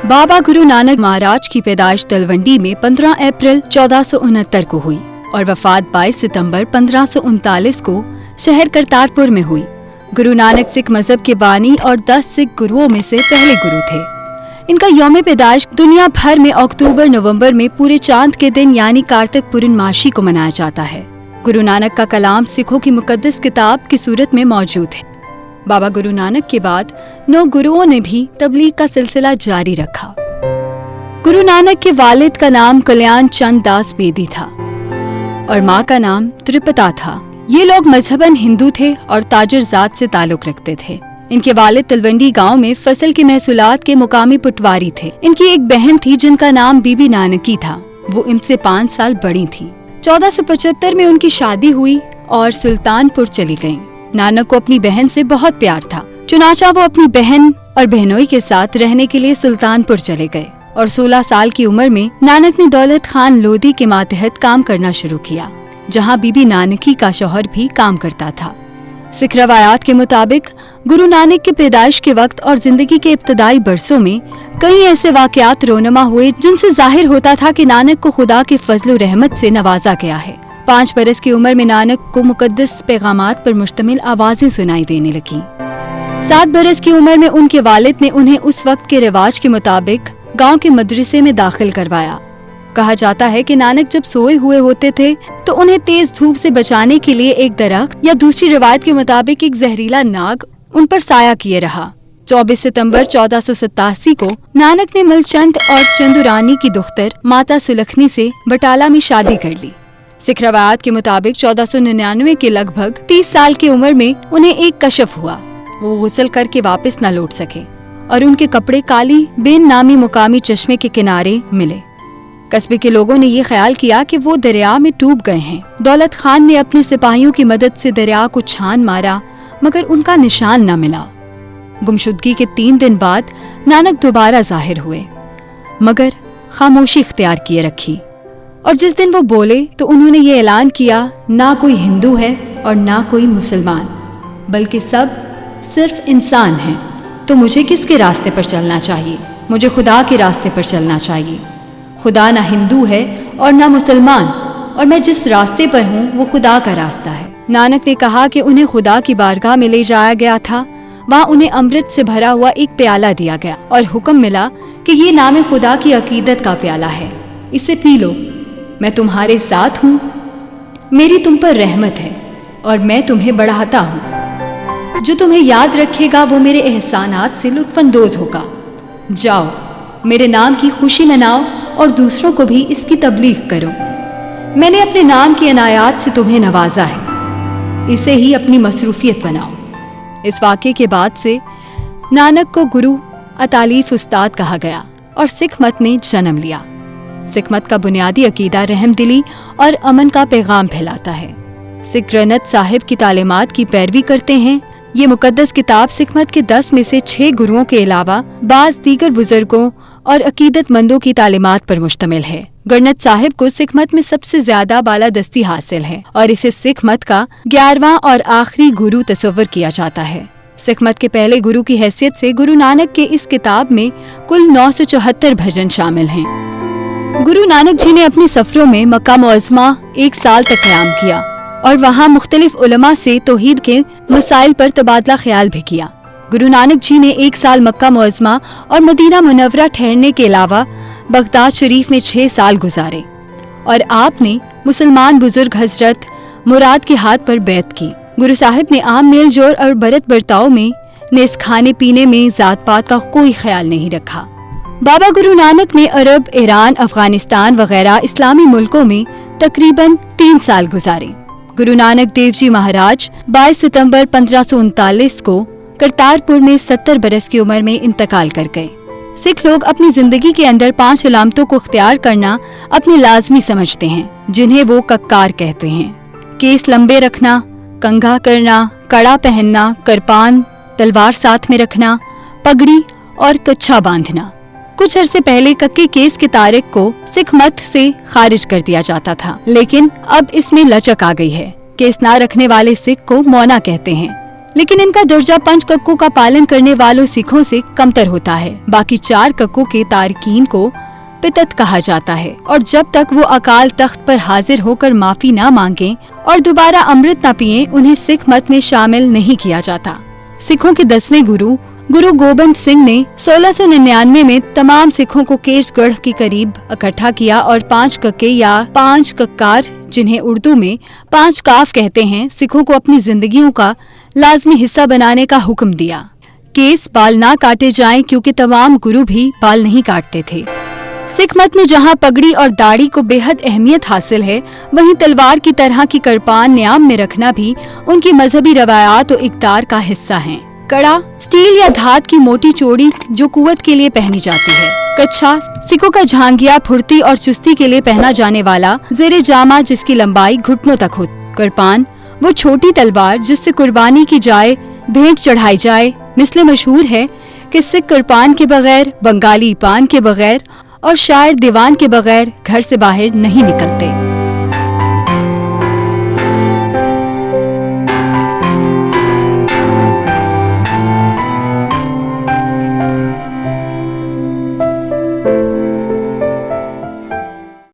बाबा गुरु नानक महाराज की पैदाइश तलवंडी में 15 अप्रैल 1469 को हुई और वफात 22 सितंबर 1539 को शहर करतारपुर में हुई। गुरु नानक सिख मजहब के बानी और 10 सिख गुरुओं में से पहले गुरु थे। इनका यौम पैदाइश दुनिया भर में अक्टूबर नवंबर में पूरे चांद के दिन यानी कार्तिक पूर्णमासी को मनाया जाता है। गुरु नानक का कलाम सिखों की मुकद्दस किताब की सूरत में मौजूद है। बाबा गुरु नानक के बाद 9 गुरुओं ने भी तबलीग का सिलसिला जारी रखा। गुरु नानक के वालिद का नाम कल्याण चंद दास बेदी था और माँ का नाम त्रिपता था। ये लोग मजहबन हिंदू थे और ताजर जात से ताल्लुक रखते थे। इनके वालिद तलवंडी गांव में फसल के महसूलात के मुकामी पटवारी थे। इनकी एक बहन थी जिनका नाम बीबी नानकी था। वो इनसे 5 साल बड़ी थी। 1475 में उनकी शादी हुई और सुल्तानपुर चली गईं। नानक को अपनी बहन से बहुत प्यार था, चुनाचा वो अपनी बहन और बहनोई के साथ रहने के लिए सुल्तानपुर चले गए और 16 साल की उम्र में नानक ने दौलत खान लोधी के मातहत काम करना शुरू किया, जहां बीबी नानकी का शौहर भी काम करता था। सिख रवायात के मुताबिक गुरु नानक के पैदाइश के वक्त और जिंदगी के इब्तदाई बरसों में कई ऐसे वाकयात रोनमा हुए जिनसे जाहिर होता था कि नानक को खुदा के फजल रहमत से नवाजा गया है। 5 बरस की उम्र में नानक को मुकद्दस पैगामात पर मुश्तमिल आवाजें सुनाई देने लगी। 7 बरस की उम्र में उनके वालिद ने उन्हें उस वक्त के रिवाज के मुताबिक गांव के मदरसे में दाखिल करवाया। कहा जाता है कि नानक जब सोए हुए होते थे तो उन्हें तेज धूप से बचाने के लिए एक दरख्त या दूसरी रिवायत के मुताबिक एक जहरीला नाग उन पर साया किए रहा। 24 सितंबर 1487 को नानक ने मलचंद और चंदुरानी की दुख्तर माता सुलखनी से बटाला में शादी कर ली। सिख रवायात के मुताबिक 1499 के लगभग 30 साल की उम्र में उन्हें एक कशफ हुआ। वो गुस्ल करके वापस न लौट सके और उनके कपड़े काली बेन नामी मुकामी चश्मे के किनारे मिले। कस्बे के लोगों ने ये ख्याल किया कि वो दरिया में डूब गए हैं। दौलत खान ने अपने सिपाहियों की मदद से दरिया को छान मारा मगर उनका निशान न मिला। गुमशुदगी के 3 दिन बाद नानक दोबारा जाहिर हुए मगर खामोशी इख्तियार किए रखी और जिस दिन वो बोले तो उन्होंने ये ऐलान किया, ना कोई हिंदू है और ना कोई मुसलमान, बल्कि सब सिर्फ इंसान हैं। तो मुझे किसके रास्ते पर चलना चाहिए? मुझे खुदा के रास्ते पर चलना चाहिए। खुदा ना हिंदू है और ना मुसलमान और मैं जिस रास्ते पर हूँ वो खुदा का रास्ता है। नानक ने कहा कि उन्हें खुदा की बारगाह में ले जाया गया था। वहाँ उन्हें अमृत से भरा हुआ एक प्याला दिया गया और हुक्म मिला कि ये नाम खुदा की अकीदत का प्याला है, इसे पी लो। मैं तुम्हारे साथ हूँ, मेरी तुम पर रहमत है और मैं तुम्हें बढ़ाता हूँ। जो तुम्हें याद रखेगा वो मेरे एहसानात से लुत्फानंदोज होगा। जाओ, मेरे नाम की खुशी मनाओ और दूसरों को भी इसकी तबलीग करो। मैंने अपने नाम की अनायात से तुम्हें नवाजा है, इसे ही अपनी मसरूफियत बनाओ। इस वाक़े के बाद से नानक को गुरु अतालीफ उस्ताद कहा गया और सिख मत ने जन्म लिया। सिख मत का बुनियादी अकीदा रहमदिली और अमन का पैगाम फैलाता है। सिख ग्रंथ साहिब की तालीमात की पैरवी करते हैं। ये मुकद्दस किताब सिख मत के 10 में से 6 गुरुओं के अलावा बाज़ दीगर बुजुर्गों और अकीदतमंदों की तालीमात पर मुश्तमिल है। गरनत साहिब को सिख मत में सबसे ज्यादा बालादस्ती हासिल है और इसे सिख मत का 11वां और आखिरी गुरु तस्वर किया जाता है। सिख मत के पहले गुरु की हैसियत से गुरु नानक के इस किताब में कुल 974 भजन शामिल हैं। गुरु नानक जी ने अपने सफरों में मक्का मुअज़्ज़मा 1 साल तक क़याम किया और वहाँ मुख्तलिफ उलमा से तौहीद के मसाइल पर तबादला ख्याल भी किया। गुरु नानक जी ने 1 साल मक्का मुअज़्ज़मा और मदीना मुनव्वरा ठहरने के अलावा बगदाद शरीफ में 6 साल गुजारे और आपने मुसलमान बुजुर्ग हजरत मुराद के हाथ पर बैत की। गुरु साहिब ने आम मेल जोल और बरत बर्ताव में नेस खाने पीने में जात पात का कोई ख्याल नहीं रखा। बाबा गुरु नानक ने अरब, ईरान, अफगानिस्तान वगैरह इस्लामी मुल्कों में तकरीबन 3 साल गुजारे। गुरु नानक देव जी महाराज 22 सितंबर 1539 को करतारपुर में 70 बरस की उम्र में इंतकाल कर गए। सिख लोग अपनी जिंदगी के अंदर 5 अलामतों को इख्तियार करना अपने लाजमी समझते हैं, जिन्हें वो कक्कार कहते हैं। केस लंबे रखना, कंघा करना, कड़ा पहनना, करपान, तलवार साथ में रखना, पगड़ी और कच्छा बांधना। कुछ अरसे पहले कक्के केस के तारिक को सिख मत से खारिज कर दिया जाता था, लेकिन अब इसमें लचक आ गई है। केस ना रखने वाले सिख को मौना कहते हैं। लेकिन इनका दर्जा 5 कक्कों का पालन करने वालों सिखों से कमतर होता है। बाकी 4 कक्कों के तारकीन को पितत कहा जाता है और जब तक वो अकाल तख्त पर हाजिर होकर माफी ना मांगे और दोबारा अमृत न पिए, उन्हें सिख मत में शामिल नहीं किया जाता। सिखों के 10वें गुरु गोबिंद सिंह ने 1699 में तमाम सिखों को केशगढ़ के करीब इकट्ठा किया और 5 कक्के या 5 कक्कार, जिन्हें उर्दू में 5 काफ कहते हैं, सिखों को अपनी जिंदगियों का लाजमी हिस्सा बनाने का हुक्म दिया। केस बाल ना काटे जाएं क्योंकि तमाम गुरु भी बाल नहीं काटते थे। सिख मत में जहाँ पगड़ी और दाढ़ी को बेहद अहमियत हासिल है, वहीं तलवार की तरह की कृपान न्याम में रखना भी उनकी मजहबी रवायात और इक़्तिदार का हिस्सा है। कड़ा स्टील या धात की मोटी चोड़ी जो कुव्वत के लिए पहनी जाती है। कच्छा सिखों का झांगिया फुर्ती और चुस्ती के लिए पहना जाने वाला ज़ेरे जामा जिसकी लंबाई घुटनों तक हो। कृपान वो छोटी तलवार जिससे कुर्बानी की जाए, भेंट चढ़ाई जाए। मिसले मशहूर है कि सिख कृपान के बगैर, बंगाली पान के बगैर और शायर दीवान के बगैर घर से बाहर नहीं निकलते।